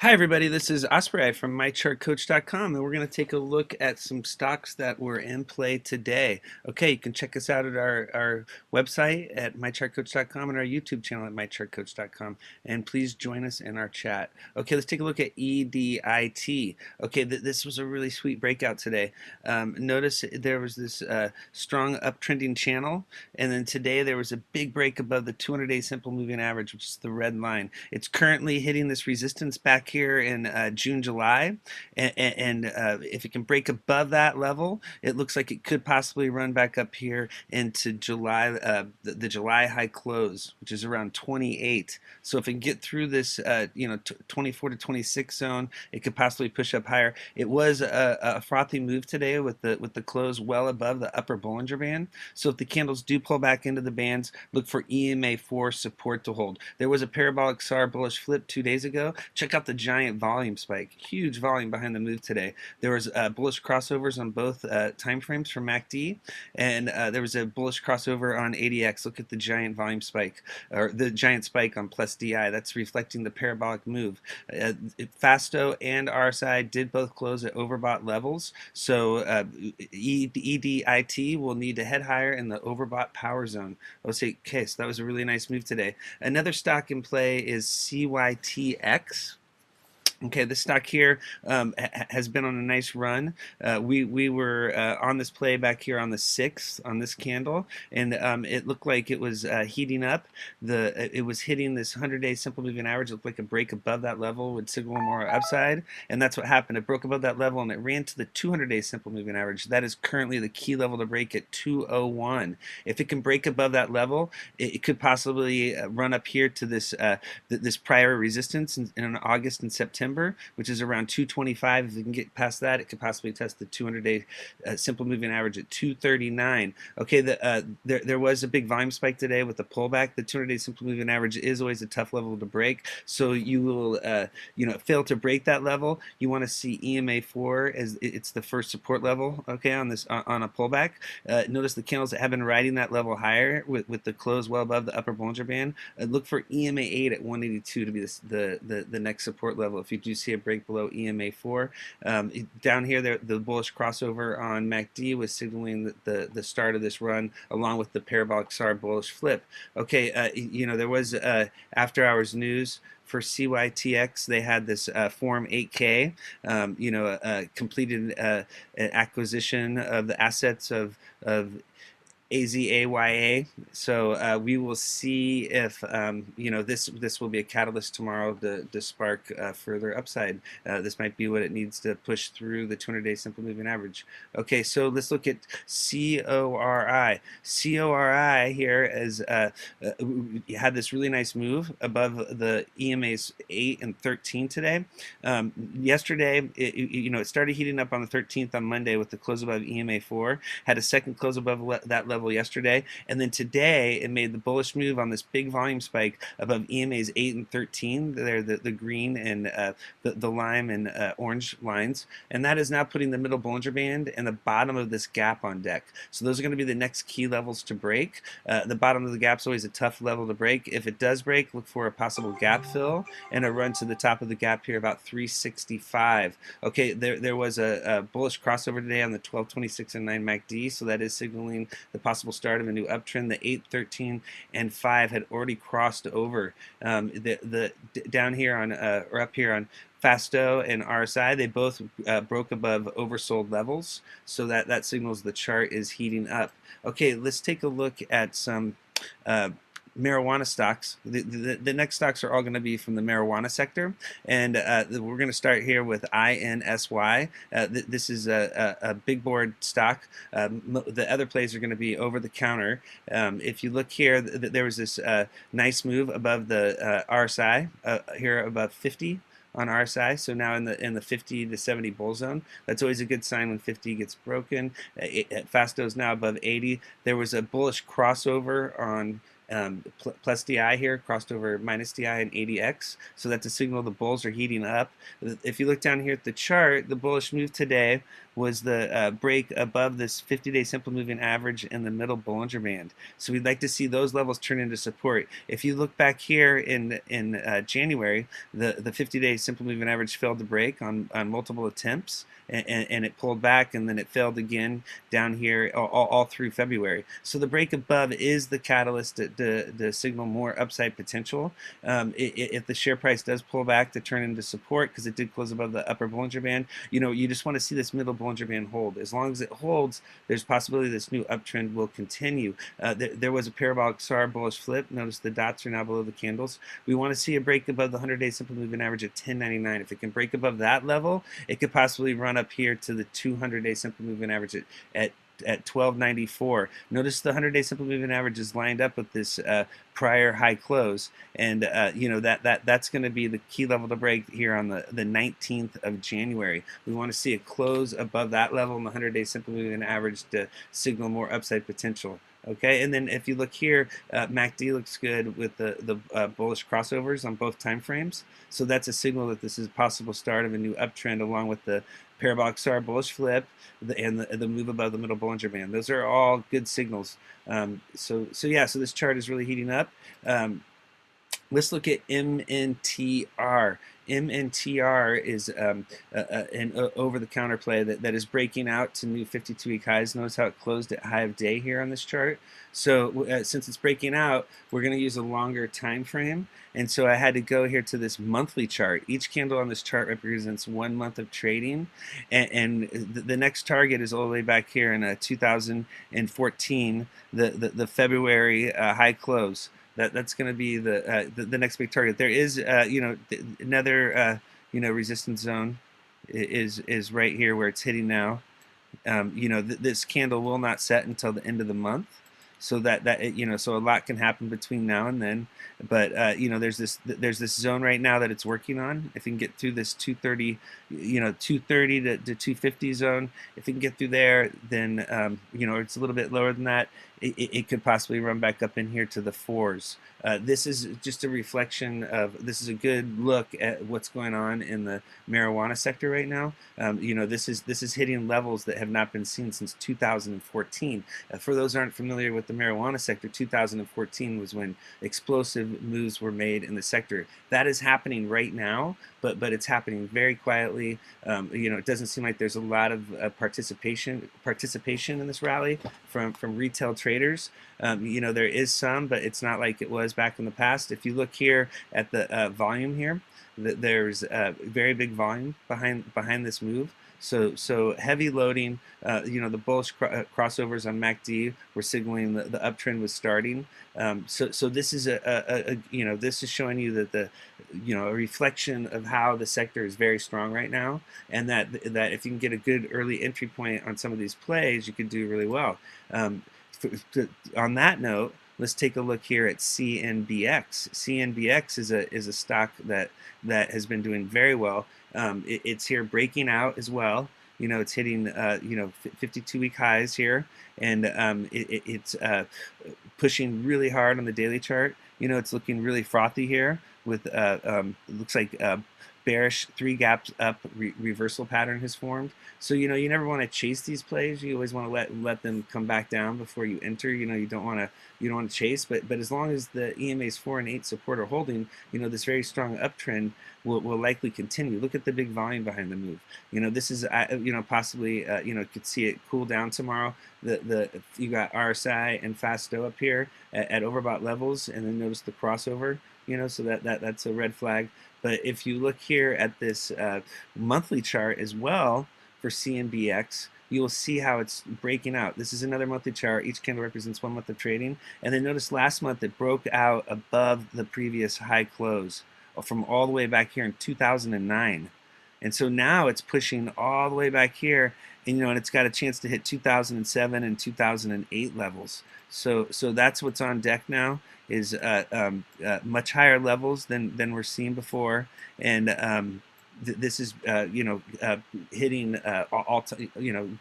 Hi everybody, this is Ospreyeye from MyChartCoach.com, and we're going to take a look at some stocks that were in play today. Okay, you can check us out at our website at MyChartCoach.com and our YouTube channel at MyChartCoach.com, and please join us in our chat. Okay, let's take a look at EDIT. Okay, this was a really sweet breakout today. Notice there was this strong uptrending channel, and then today there was a big break above the 200-day simple moving average, which is the red line. It's currently hitting this resistance back here in June, July, and if it can break above that level, it looks like it could possibly run back up here into July, the July high close, which is around 28. So if it can get through this, 24 to 26 zone, it could possibly push up higher. It was a frothy move today with the close well above the upper Bollinger Band. So if the candles do pull back into the bands, look for EMA4 support to hold. There was a parabolic SAR bullish flip 2 days ago. Check out the giant volume spike, huge volume behind the move today. There was bullish crossovers on both time frames for MACD, and there was a bullish crossover on ADX. Look at the giant volume spike, or the giant spike on plus DI. That's reflecting the parabolic move. FASTO and RSI did both close at overbought levels, so EDIT will need to head higher in the overbought power zone. Okay, so that was a really nice move today. Another stock in play is CYTX. Okay, this stock here has been on a nice run. We were on this play back here on the 6th on this candle, and it looked like it was heating up. It was hitting this 100-day simple moving average. It looked like a break above that level would signal more upside, and that's what happened. It broke above that level and it ran to the 200-day simple moving average. That is currently the key level to break at 201. If it can break above that level, it could possibly run up here to this prior resistance in August and September, which is around 225. If we can get past that, it could possibly test the 200-day simple moving average at 239. Okay, there was a big volume spike today with the pullback. The 200-day simple moving average is always a tough level to break, so you will fail to break that level. You want to see EMA4 as it's the first support level. Okay, on this on a pullback. Notice the candles that have been riding that level higher with the close well above the upper Bollinger Band. Look for EMA8 at 182 to be the next support level. If you do see a break below EMA4. Down here, the bullish crossover on MACD was signaling the start of this run, along with the parabolic SAR bullish flip. Okay, there was after hours news for CYTX. They had this Form 8K, completed an acquisition of the assets of AZAYA. So we will see if this will be a catalyst tomorrow to spark further upside. This might be what it needs to push through the 200-day simple moving average. Okay, so let's look at CORI. CORI here had this really nice move above the EMA's 8 and 13 today. Yesterday, it started heating up on the 13th on Monday with the close above EMA4. Had a second close above that level yesterday, and then today it made the bullish move on this big volume spike above EMA's 8 and 13. They're the green and the lime and orange lines, and that is now putting the middle Bollinger Band and the bottom of this gap on deck. So those are going to be the next key levels to break. The bottom of the gap is always a tough level to break. If it does break, look for a possible gap fill and a run to the top of the gap here about 365. Okay, there was a bullish crossover today on the 12, 26, and 9 MACD, so that is signaling the possible start of a new uptrend. The 8, 13, and 5 had already crossed over. Down here on or up here on FASTO and RSI, they both broke above oversold levels, so that signals the chart is heating up. Okay, let's take a look at some marijuana stocks. The next stocks are all going to be from the marijuana sector, and we're going to start here with INSY. This is a big board stock. The other plays are going to be over the counter. If you look here, there was this nice move above the RSI here above 50 on RSI, so now in the 50 to 70 bull zone. That's always a good sign when 50 gets broken. FASTO is now above 80. There was a bullish crossover on plus DI here, crossed over minus DI and ADX. So that's a signal the bulls are heating up. If you look down here at the chart, the bullish move today was the break above this 50-day simple moving average in the middle Bollinger Band. So we'd like to see those levels turn into support. If you look back here in January, the 50-day simple moving average failed to break on multiple attempts, and it pulled back, and then it failed again down here all through February. So the break above is the catalyst to signal more upside potential. If the share price does pull back to turn into support, because it did close above the upper Bollinger Band, you just want to see this middle Bollinger Band hold. As long as it holds, there's possibility this new uptrend will continue. There was a parabolic SAR bullish flip. Notice the dots are now below the candles. We want to see a break above the 100-day simple moving average at 10.99. If it can break above that level, it could possibly run up here to the 200-day simple moving average at 1294. Notice the 100-day simple moving average is lined up with this prior high close, and that's going to be the key level to break here on the 19th of January. We want to see a close above that level in the 100-day simple moving average to signal more upside potential. Okay, and then if you look here, MACD looks good with the bullish crossovers on both time frames. So that's a signal that this is a possible start of a new uptrend, along with the parabolic SAR bullish flip and the move above the middle Bollinger Band. Those are all good signals. So this chart is really heating up. Let's look at MNTR. MNTR is an over-the-counter play that is breaking out to new 52-week highs. Notice how it closed at high of day here on this chart. So since it's breaking out, we're going to use a longer time frame. And so I had to go here to this monthly chart. Each candle on this chart represents 1 month of trading. And the next target is all the way back here in 2014, the February high close. That's going to be the next big target. There is another resistance zone is right here where it's hitting now. This candle will not set until the end of the month, so so a lot can happen between now and then. But there's this zone right now that it's working on. If you can get through this 230, 230 to 250 zone, if you can get through there, then it's a little bit lower than that. It could possibly run back up in here to the fours. This is just a reflection of, this is a good look at what's going on in the marijuana sector right now. This is hitting levels that have not been seen since 2014. For those who aren't familiar with the marijuana sector, 2014 was when explosive moves were made in the sector. That is happening right now, but it's happening very quietly. It doesn't seem like there's a lot of participation in this rally from retail traders. There is some, but it's not like it was back in the past. If you look here at the volume here, there's very big volume behind this move. So heavy loading, the bullish crossovers on MACD were signaling the uptrend was starting. So this is this is showing you that a reflection of how the sector is very strong right now, and that if you can get a good early entry point on some of these plays, you could do really well. On that note, let's take a look here at CNBX. CNBX is a stock that has been doing very well. It's here breaking out as well. It's hitting 52-week highs here, and it's pushing really hard on the daily chart. It's looking really frothy here with looks like bearish 3 gaps up reversal pattern has formed. So you never want to chase these plays. You always want to let them come back down before you enter. You don't want to chase, but as long as the EMA's 4 and 8 support are holding, this very strong uptrend will likely continue. Look at the big volume behind the move. This is possibly could see it cool down tomorrow. You got RSI and FASTO up here at overbought levels, and then notice the crossover. So that's a red flag. But if you look here at this monthly chart as well for CNBX, you will see how it's breaking out. This is another monthly chart. Each candle represents 1 month of trading. And then notice last month it broke out above the previous high close from all the way back here in 2009. And so now it's pushing all the way back here, and and it's got a chance to hit 2007 and 2008 levels. So that's what's on deck now, is much higher levels than we're seeing before, and this is hitting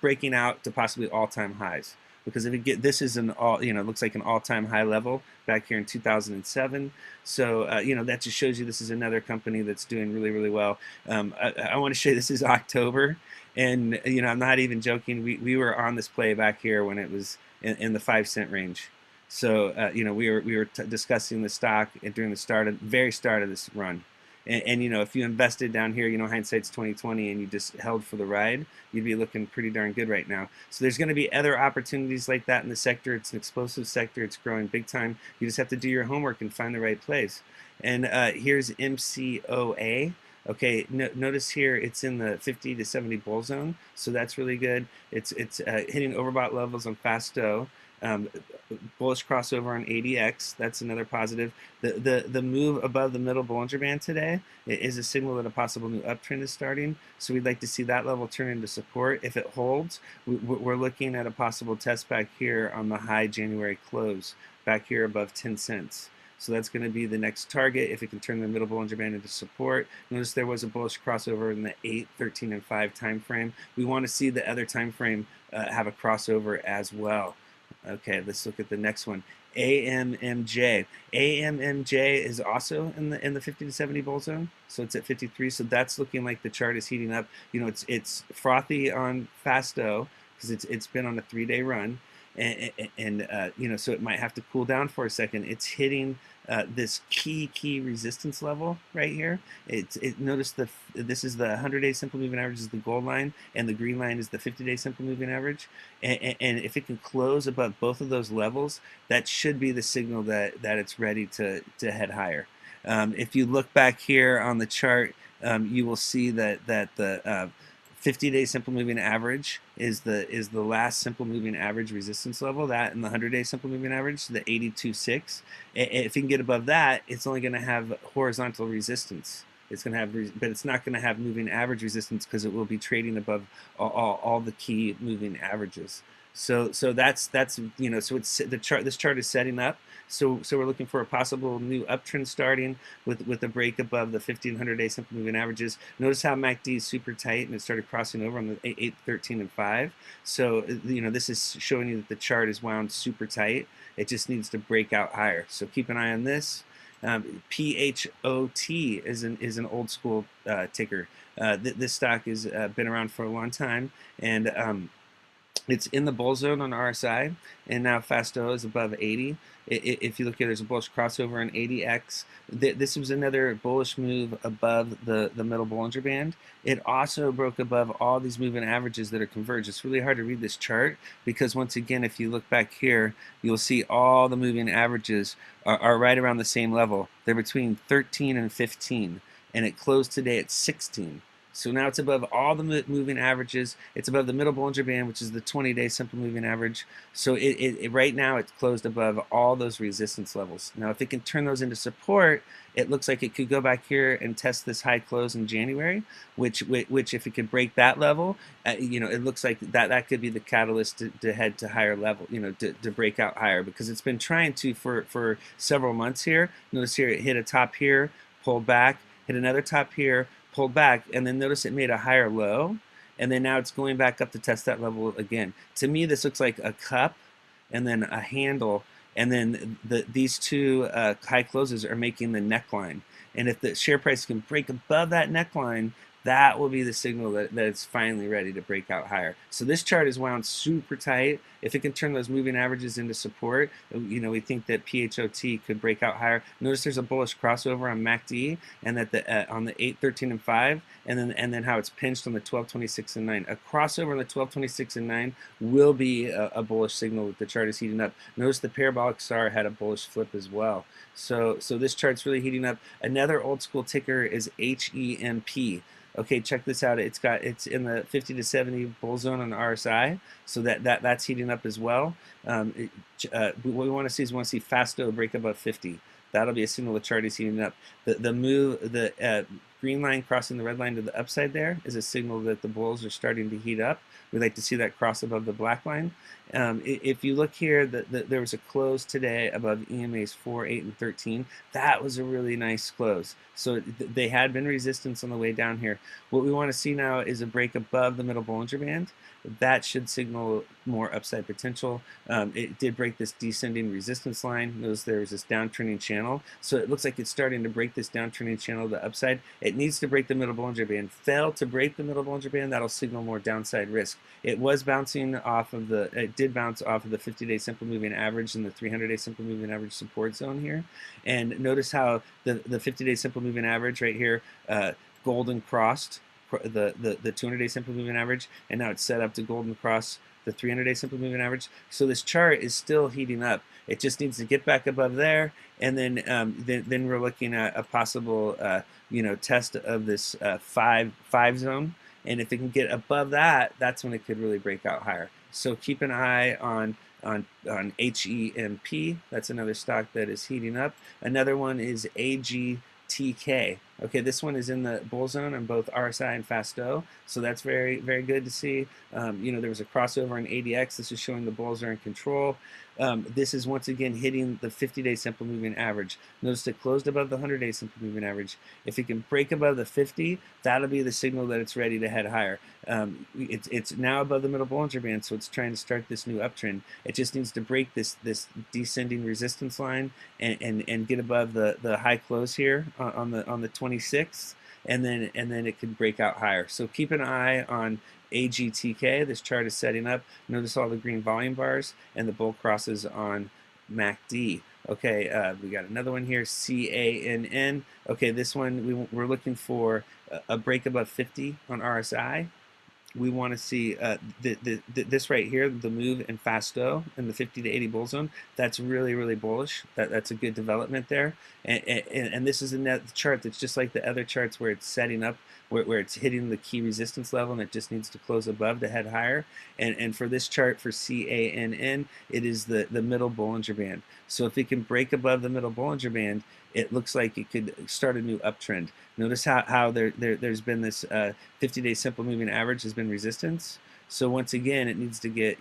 breaking out to possibly all-time highs. because if it get this is an all, you know, looks like an all-time high level back here in 2007. So you know, that just shows you this is another company that's doing really, really well. I want to show you this is October, and you know, I'm not even joking. We were on this play back here when it was in the 5 cent range. So you know, we were discussing the stock during the very start of this run. And you know, if you invested down here, you know, hindsight's 2020, and you just held for the ride, you'd be looking pretty darn good right now. So there's going to be other opportunities like that in the sector. It's an explosive sector. It's growing big time. You just have to do your homework and find the right place. And here's MCOA. Okay, notice here it's in the 50 to 70 bull zone, so that's really good. It's hitting overbought levels on FASTO. Bullish crossover on ADX, that's another positive. The move above the middle Bollinger Band today is a signal that a possible new uptrend is starting, so we'd like to see that level turn into support. If it holds, we're looking at a possible test back here on the high January close, back here above 10 cents. So that's going to be the next target if it can turn the middle Bollinger Band into support. Notice there was a bullish crossover in the 8, 13, and 5 time frame. We want to see the other time frame have a crossover as well. Okay, let's look at the next one. AMMJ. AMMJ is also in the 50 to 70 bull zone, so it's at 53. So that's looking like the chart is heating up. You know, it's frothy on FASTO because it's been on a 3-day run, and you know, so it might have to cool down for a second. It's hitting this key resistance level right here. Notice this is the 100-day simple moving average is the gold line, and the green line is the 50-day simple moving average. And if it can close above both of those levels, that should be the signal that it's ready to head higher. If you look back here on the chart, you will see that the 50-day simple moving average is the last simple moving average resistance level. That and the 100-day simple moving average, the 82.6. If you can get above that, it's only going to have horizontal resistance. It's going to have, but it's not going to have moving average resistance because it will be trading above all the key moving averages. So that's you know, so it's the chart. This chart is setting up. So we're looking for a possible new uptrend starting with a break above the 50 and 100-day simple moving averages. Notice how MACD is super tight and it started crossing over on the 8, 13, and 5. So you know, this is showing you that the chart is wound super tight. It just needs to break out higher. So keep an eye on this. PHOT is an old school ticker. This stock has been around for a long time, and it's in the bull zone on RSI, and now FASTO is above 80. If you look here, there's a bullish crossover on ADX. This was another bullish move above the middle Bollinger Band. It also broke above all these moving averages that are converged. It's really hard to read this chart because, once again, if you look back here, you'll see all the moving averages are right around the same level. They're between 13 and 15, and it closed today at 16. So now it's above all the moving averages. It's above the middle Bollinger Band, which is the 20-day simple moving average. So right now it's closed above all those resistance levels. Now, if it can turn those into support, it looks like it could go back here and test this high close in January, which if it could break that level, you know, it looks like that could be the catalyst to head to higher level, you know, to break out higher, because it's been trying to for several months here. Notice here it hit a top here, pulled back, hit another top here, pulled back, and then notice it made a higher low, and then now it's going back up to test that level again. To me, this looks like a cup and then a handle, and then these two high closes are making the neckline. And if the share price can break above that neckline, that will be the signal that it's finally ready to break out higher. So this chart is wound super tight. If it can turn those moving averages into support, you know, we think that PHOT could break out higher. Notice there's a bullish crossover on MACD, and that on the 8, 13, and 5, and then how it's pinched on the 12, 26, and 9. A crossover on the 12, 26, and 9 will be a bullish signal that the chart is heating up. Notice the parabolic SAR had a bullish flip as well. So this chart's really heating up. Another old school ticker is HEMP. Okay, check this out. It's in the 50 to 70 bull zone on the RSI, so that's heating up as well. What we want to see is FASTO break above 50. That'll be a signal the chart is heating up. The green line crossing the red line to the upside there is a signal that the bulls are starting to heat up. We like to see that cross above the black line. If you look here, there was a close today above EMAs 4, 8, and 13. That was a really nice close. So they had been resistance on the way down here. What we want to see now is a break above the middle Bollinger Band. That should signal more upside potential. It did break this descending resistance line. Notice there was this downtrending channel. So it looks like it's starting to break this downtrending channel to the upside. It needs to break the middle Bollinger Band. Fail to break the middle Bollinger Band, that'll signal more downside risk. It was bouncing off of it did bounce off of the 50-day simple moving average and the 300-day simple moving average support zone here. And notice how the 50-day simple moving average right here, golden crossed the 200-day simple moving average, and now it's set up to golden cross the 300-day simple moving average. So this chart is still heating up. It just needs to get back above there, and then we're looking at a possible test of this 5 zone. And if it can get above that, that's when it could really break out higher. So keep an eye on HEMP. That's another stock that is heating up. Another one is AGTK. Okay, this one is in the bull zone on both RSI and FASTO, so that's very, very good to see. There was a crossover in ADX. This is showing the bulls are in control. This is once again hitting the 50-day simple moving average. Notice it closed above the 100-day simple moving average. If it can break above the 50, that'll be the signal that it's ready to head higher. It's now above the middle Bollinger Band, so it's trying to start this new uptrend. It just needs to break this descending resistance line and get above the high close here on the 26th, and then it could break out higher. So keep an eye on AGTK. This chart is setting up. Notice all the green volume bars and the bull crosses on MACD. Okay, we got another one here, CANN. Okay, this one we're looking for a break above 50 on RSI. We want to see this right here, the move in FASTO in the 50 to 80 bull zone. That's really, really bullish. That's a good development there. And this is a chart that's just like the other charts where it's setting up, where it's hitting the key resistance level and it just needs to close above to head higher. And for this chart for CANN, it is the middle Bollinger Band. So if it can break above the middle Bollinger Band, it looks like it could start a new uptrend. Notice how there's been this 50-day simple moving average has been resistance. So once again, it needs to get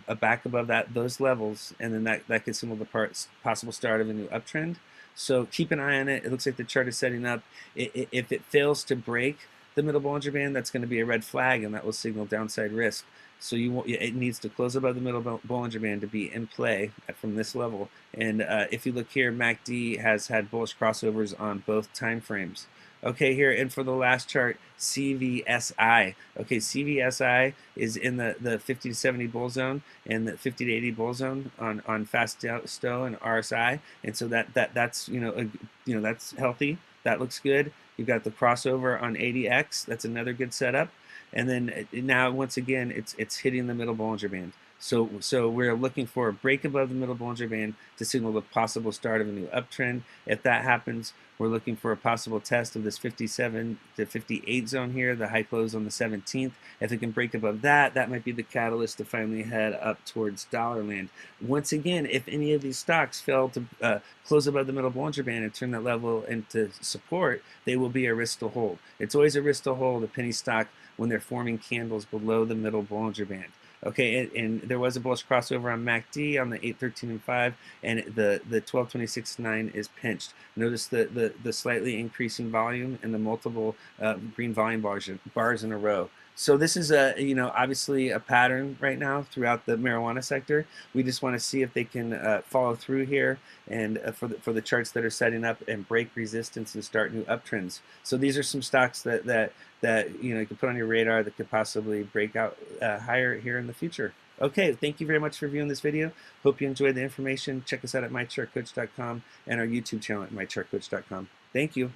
a back above those levels, and then that could signal the possible start of a new uptrend. So keep an eye on it. It looks like the chart is setting up. If it fails to break the middle Bollinger Band, that's going to be a red flag, and that will signal downside risk. So it needs to close above the middle Bollinger Band to be in play from this level. And if you look here, MACD has had bullish crossovers on both time frames. Okay, here, and for the last chart, CVSI. Okay, CVSI is in the 50 to 70 bull zone and the 50 to 80 bull zone on FASTO and RSI, and so that's that's healthy. That looks good. You've got the crossover on ADX. That's another good setup. And then now once again, it's hitting the middle Bollinger Band. So we're looking for a break above the middle Bollinger Band to signal the possible start of a new uptrend. If that happens, we're looking for a possible test of this 57 to 58 zone here, the high close on the 17th. If it can break above that, that might be the catalyst to finally head up towards dollar land. Once again, if any of these stocks fail to close above the middle Bollinger Band and turn that level into support, they will be a risk to hold. It's always a risk to hold a penny stock when they're forming candles below the middle Bollinger Band. Okay, and there was a bullish crossover on MACD on the 813 and 5, and the 1226.9 is pinched. Notice the slightly increasing volume and the multiple green volume bars in a row. So this is obviously a pattern right now throughout the marijuana sector. We just want to see if they can follow through here and for the charts that are setting up and break resistance and start new uptrends. So these are some stocks that you can put on your radar that could possibly break out higher here in the future. Okay, thank you very much for viewing this video. Hope you enjoyed the information. Check us out at mychartcoach.com and our YouTube channel at mychartcoach.com. Thank you.